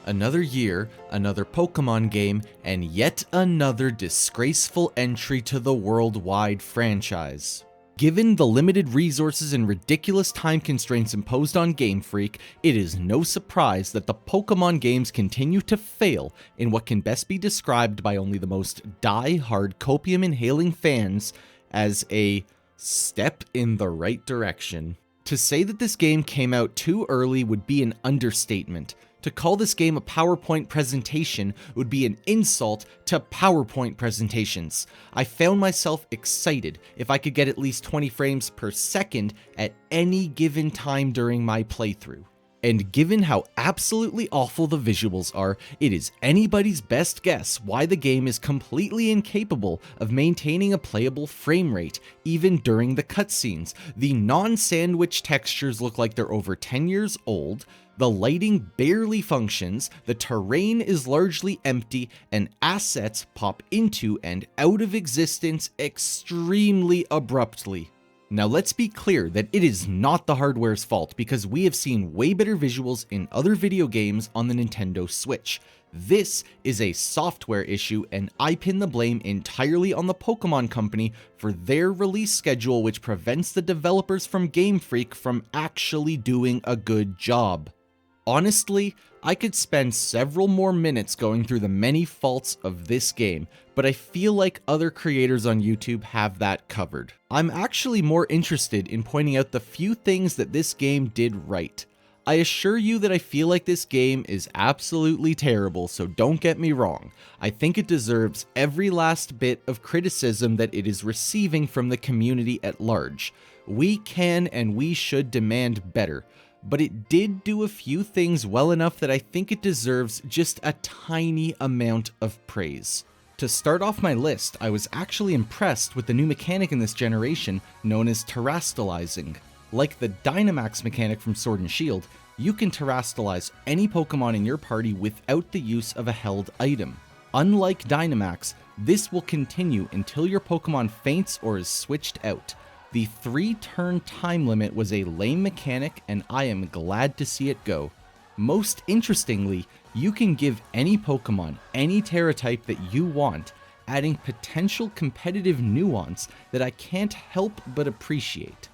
Another year, another Pokémon game, and yet another disgraceful entry to the worldwide franchise. Given the limited resources and ridiculous time constraints imposed on Game Freak, it is no surprise that the Pokémon games continue to fail in what can best be described by only the most die-hard copium-inhaling fans as a step in the right direction. To say that this game came out too early would be an understatement. To call this game a PowerPoint presentation would be an insult to PowerPoint presentations. I found myself excited if I could get at least 20 frames per second at any given time during my playthrough. And given how absolutely awful the visuals are, it is anybody's best guess why the game is completely incapable of maintaining a playable frame rate, even during the cutscenes. The non-sandwich textures look like they're over 10 years old, the lighting barely functions, the terrain is largely empty, and assets pop into and out of existence extremely abruptly. Now let's be clear that it is not the hardware's fault, because we have seen way better visuals in other video games on the Nintendo Switch. This is a software issue, and I pin the blame entirely on the Pokémon Company for their release schedule, which prevents the developers from Game Freak from actually doing a good job. Honestly, I could spend several more minutes going through the many faults of this game, but I feel like other creators on YouTube have that covered. I'm actually more interested in pointing out the few things that this game did right. I assure you that I feel like this game is absolutely terrible, so don't get me wrong. I think it deserves every last bit of criticism that it is receiving from the community at large. We can and we should demand better. But it did do a few things well enough that I think it deserves just a tiny amount of praise. To start off my list, I was actually impressed with the new mechanic in this generation known as terastallizing. Like the Dynamax mechanic from Sword and Shield, you can terastallize any Pokemon in your party without the use of a held item. Unlike Dynamax, this will continue until your Pokemon faints or is switched out. The 3-turn time limit was a lame mechanic, and I am glad to see it go. Most interestingly, you can give any Pokemon any Terra type that you want, adding potential competitive nuance that I can't help but appreciate.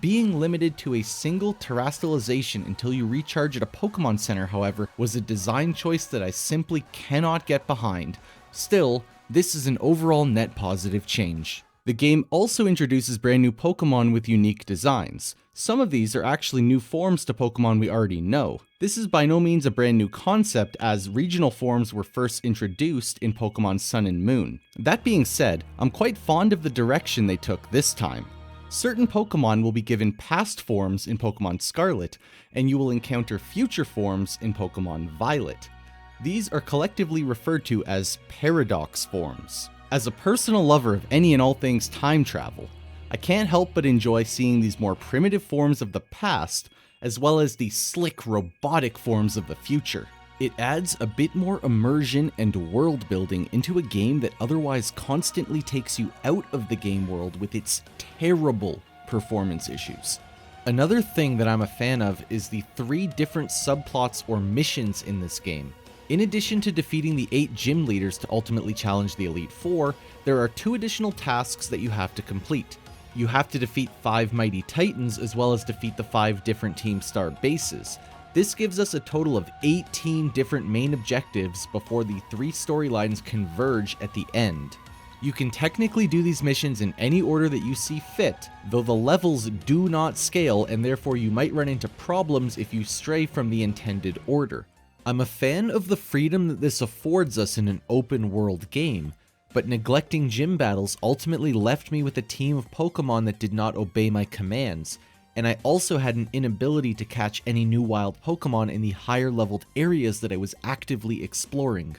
Being limited to a single terastallization until you recharge at a Pokemon Center, however, was a design choice that I simply cannot get behind. Still, this is an overall net positive change. The game also introduces brand new Pokemon with unique designs. Some of these are actually new forms to Pokemon we already know. This is by no means a brand new concept, as regional forms were first introduced in Pokemon Sun and Moon. That being said, I'm quite fond of the direction they took this time. Certain Pokemon will be given past forms in Pokémon Scarlet, and you will encounter future forms in Pokémon Violet. These are collectively referred to as paradox forms. As a personal lover of any and all things time travel, I can't help but enjoy seeing these more primitive forms of the past, as well as the slick, robotic forms of the future. It adds a bit more immersion and world building into a game that otherwise constantly takes you out of the game world with its terrible performance issues. Another thing that I'm a fan of is the 3 different subplots or missions in this game. In addition to defeating the 8 gym leaders to ultimately challenge the Elite Four, there are 2 additional tasks that you have to complete. You have to defeat 5 Mighty Titans, as well as defeat the 5 different Team Star bases. This gives us a total of 18 different main objectives before the 3 storylines converge at the end. You can technically do these missions in any order that you see fit, though the levels do not scale, and therefore you might run into problems if you stray from the intended order. I'm a fan of the freedom that this affords us in an open world game, but neglecting gym battles ultimately left me with a team of Pokemon that did not obey my commands, and I also had an inability to catch any new wild Pokemon in the higher leveled areas that I was actively exploring.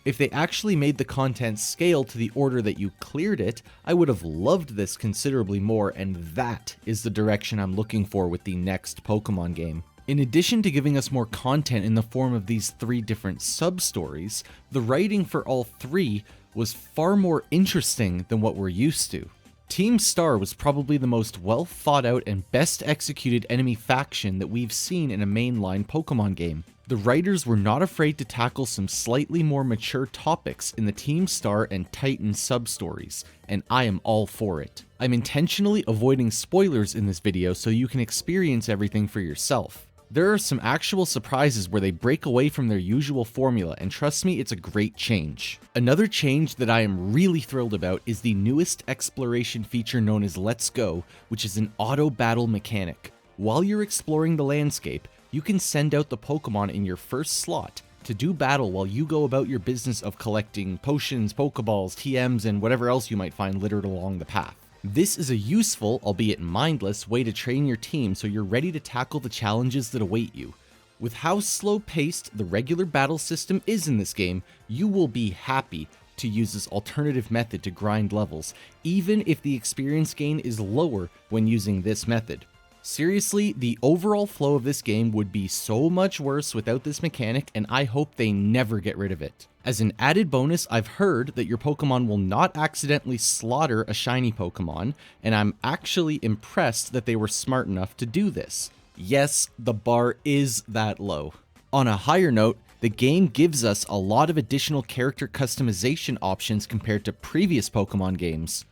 If they actually made the content scale to the order that you cleared it, I would have loved this considerably more, and that is the direction I'm looking for with the next Pokemon game. In addition to giving us more content in the form of these 3 different sub-stories, the writing for all 3 was far more interesting than what we're used to. Team Star was probably the most well thought out and best executed enemy faction that we've seen in a mainline Pokemon game. The writers were not afraid to tackle some slightly more mature topics in the Team Star and Titan sub-stories, and I am all for it. I'm intentionally avoiding spoilers in this video so you can experience everything for yourself. There are some actual surprises where they break away from their usual formula, and trust me, it's a great change. Another change that I am really thrilled about is the newest exploration feature known as Let's Go, which is an auto battle mechanic. While you're exploring the landscape, you can send out the Pokemon in your first slot to do battle while you go about your business of collecting potions, Pokeballs, TMs, and whatever else you might find littered along the path. This is a useful, albeit mindless, way to train your team so you're ready to tackle the challenges that await you. With how slow-paced the regular battle system is in this game, you will be happy to use this alternative method to grind levels, even if the experience gain is lower when using this method. Seriously, the overall flow of this game would be so much worse without this mechanic, and I hope they never get rid of it. As an added bonus, I've heard that your Pokemon will not accidentally slaughter a shiny Pokemon, and I'm actually impressed that they were smart enough to do this. Yes, the bar is that low. On a higher note, the game gives us a lot of additional character customization options compared to previous Pokemon games.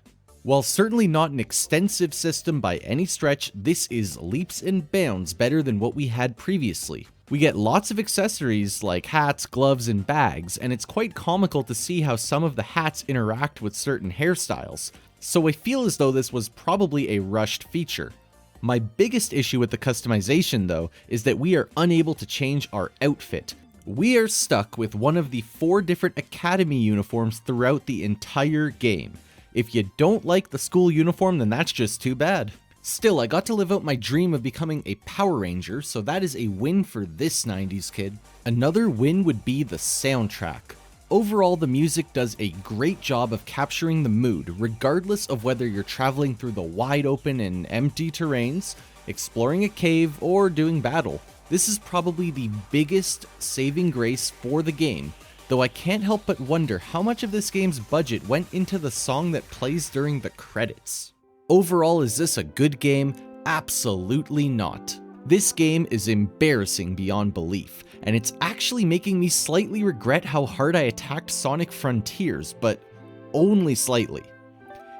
While certainly not an extensive system by any stretch, this is leaps and bounds better than what we had previously. We get lots of accessories like hats, gloves, and bags, and it's quite comical to see how some of the hats interact with certain hairstyles, so I feel as though this was probably a rushed feature. My biggest issue with the customization, though, is that we are unable to change our outfit. We are stuck with one of the 4 different Academy uniforms throughout the entire game. If you don't like the school uniform, then that's just too bad. Still, I got to live out my dream of becoming a Power Ranger, so that is a win for this 90s kid. Another win would be the soundtrack. Overall, the music does a great job of capturing the mood, regardless of whether you're traveling through the wide open and empty terrains, exploring a cave, or doing battle. This is probably the biggest saving grace for the game, though I can't help but wonder how much of this game's budget went into the song that plays during the credits. Overall, is this a good game? Absolutely not. This game is embarrassing beyond belief, and it's actually making me slightly regret how hard I attacked Sonic Frontiers, but only slightly.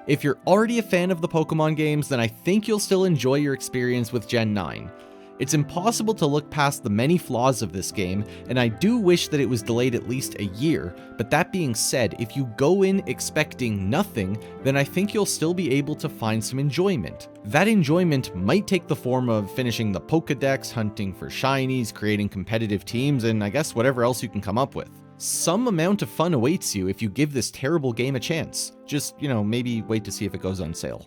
If you're already a fan of the Pokemon games, then I think you'll still enjoy your experience with Gen 9. It's impossible to look past the many flaws of this game, and I do wish that it was delayed at least a year, but that being said, if you go in expecting nothing, then I think you'll still be able to find some enjoyment. That enjoyment might take the form of finishing the Pokédex, hunting for shinies, creating competitive teams, and I guess whatever else you can come up with. Some amount of fun awaits you if you give this terrible game a chance. Just, maybe wait to see if it goes on sale.